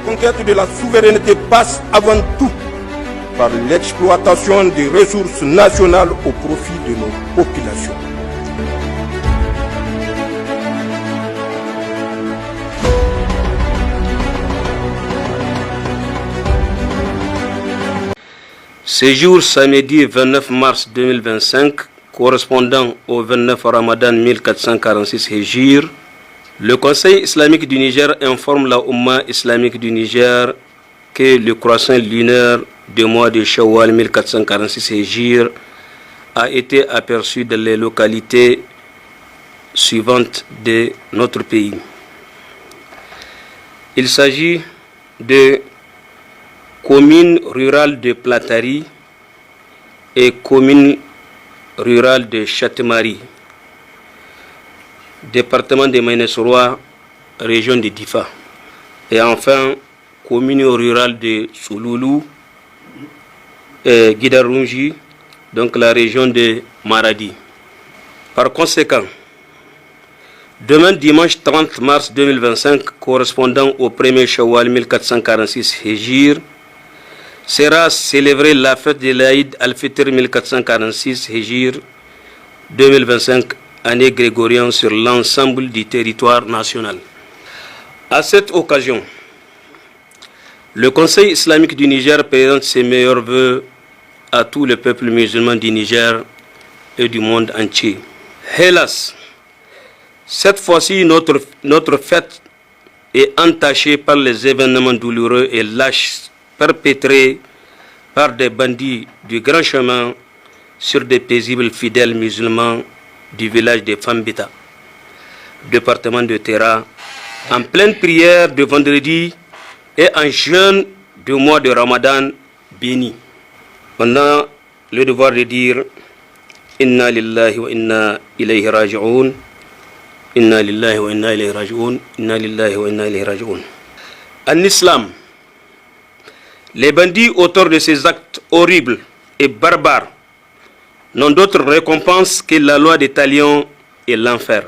conquête de la souveraineté passe avant tout par l'exploitation des ressources nationales au profit de nos populations. Ce jour, samedi 29 mars 2025, correspondant au 29 Ramadan 1446 Hégire, le Conseil islamique du Niger informe la Oumma islamique du Niger que le croissant lunaire du mois de Shawwal 1446 Hégire a été aperçu dans les localités suivantes de notre pays. Il s'agit de commune rurale de Platari et commune rurale de Châtemarie, département de Mainesoroa, région de Difa, et enfin commune rurale de Souloulou et Guidarunji, donc la région de Maradi. Par conséquent, demain dimanche 30 mars 2025, correspondant au 1er Shawwal 1446 Hégire, sera célébrée la fête de l'Aïd al-Fitr 1446 Hégire 2025, année grégorienne, sur l'ensemble du territoire national. À cette occasion, le Conseil islamique du Niger présente ses meilleurs vœux à tout le peuple musulman du Niger et du monde entier. Hélas, cette fois-ci, notre fête est entachée par les événements douloureux et lâches perpétrés par des bandits du grand chemin sur des paisibles fidèles musulmans du village de Fambita, département de Terra, en pleine prière de vendredi et en jeûne du mois de Ramadan béni. On a le devoir de dire Inna lillahi wa inna ilayhi raji'un. Inna lillahi wa inna ilayhi raji'un. Inna lillahi wa inna ilayhi raji'un. En islam, les bandits auteurs de ces actes horribles et barbares n'ont d'autre récompense que la loi des talions et l'enfer.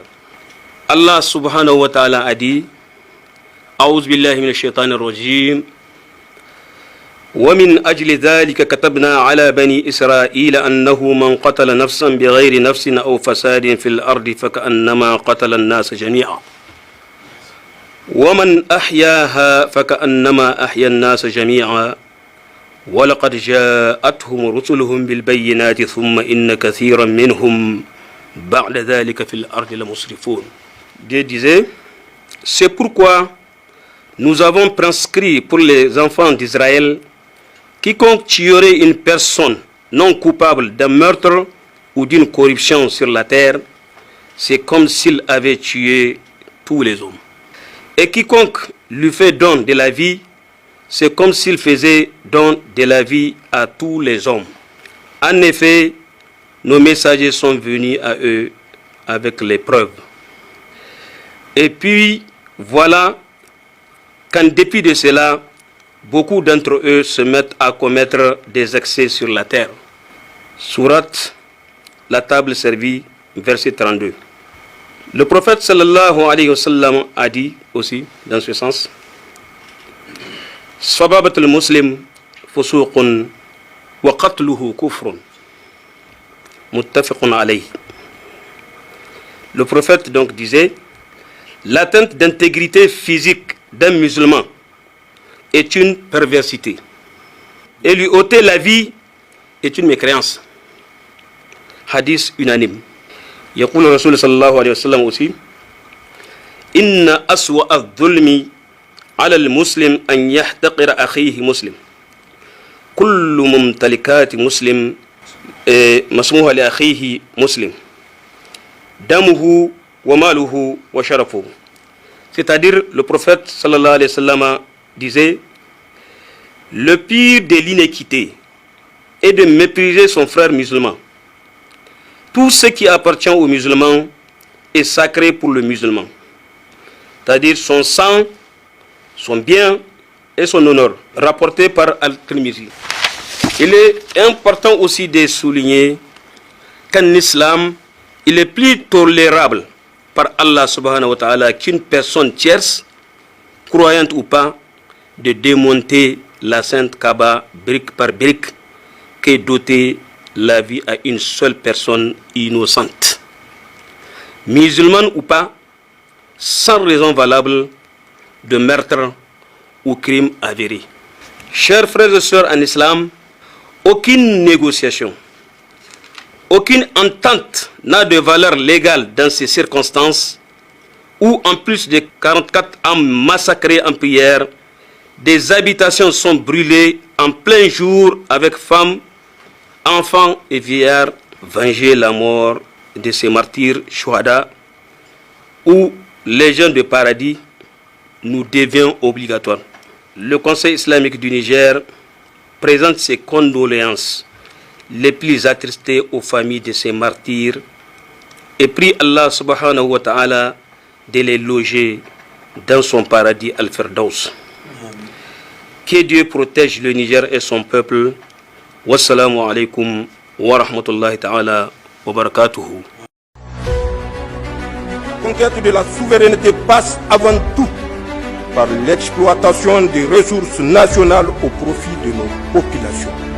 Allah subhanahu wa ta'ala a dit A'udhu billahi minash shaitanir rajim ومن أجل ذلك كتبنا على بني إسرائيل أنه من قتل نفسا بغير نفس أو فساد في الأرض فكأنما قتل الناس جميعا ومن أحياها فكأنما أحيا الناس جميعا ولقد جاءتهم رسلهم بالبينات ثم إن كثيرا منهم بعد ذلك في الأرض لمسرفون. Dieu disait, c'est pourquoi nous avons prescrit pour les enfants d'Israël quiconque tuerait une personne non coupable d'un meurtre ou d'une corruption sur la terre, c'est comme s'il avait tué tous les hommes. Et quiconque lui fait don de la vie, c'est comme s'il faisait don de la vie à tous les hommes. En effet, nos messagers sont venus à eux avec les preuves. Et puis, voilà qu'en dépit de cela, beaucoup d'entre eux se mettent à commettre des excès sur la terre. Sourate, la table servie, verset 32. Le prophète sallallahu alayhi wa sallam a dit aussi, dans ce sens, Sababat al-Muslim fusuqun wa qatluhu kufrun. Muttafiqun alayhi. Le prophète donc disait, l'atteinte d'intégrité physique d'un musulman est une perversité. Et lui ôter la vie est une mécréance. Hadith unanime. يقول الرسول صلى الله عليه وسلم aussi إن أسوأ الظلم على المسلم أن يحتقر أخيه مسلم كل ممتلكات مسلم مسموها لأخيه مسلم دمه وماله وشرفه. C'est-à-dire, le prophète sallallahu alayhi wa sallam disait, le pire de l'inéquité est de mépriser son frère musulman. Tout ce qui appartient aux musulmans est sacré pour le musulman, c'est-à-dire son sang, son bien et son honneur, rapporté par Al-Tirmizi. Il est important aussi de souligner qu'en islam, il est plus tolérable par Allah subhanahu wa ta'ala qu'une personne tierce, croyante ou pas, de démonter la Sainte Kaaba brique par brique qu'est dotée la vie à une seule personne innocente. Musulmane ou pas, sans raison valable de meurtre ou crime avéré. Chers frères et sœurs en islam, aucune négociation, aucune entente n'a de valeur légale dans ces circonstances où, en plus de 44 âmes massacrées en prière, des habitations sont brûlées en plein jour avec femmes, enfants et vieillards. Venger la mort de ces martyrs shuhada où les gens de paradis nous devient obligatoire. Le Conseil islamique du Niger présente ses condoléances les plus attristées aux familles de ces martyrs et prie Allah subhanahu wa ta'ala de les loger dans son paradis al-Firdaus. Que Dieu protège le Niger et son peuple. Wassalamu alaikum wa rahmatullahi ta'ala wa barakatuhu. La conquête de la souveraineté passe avant tout par l'exploitation des ressources nationales au profit de nos populations.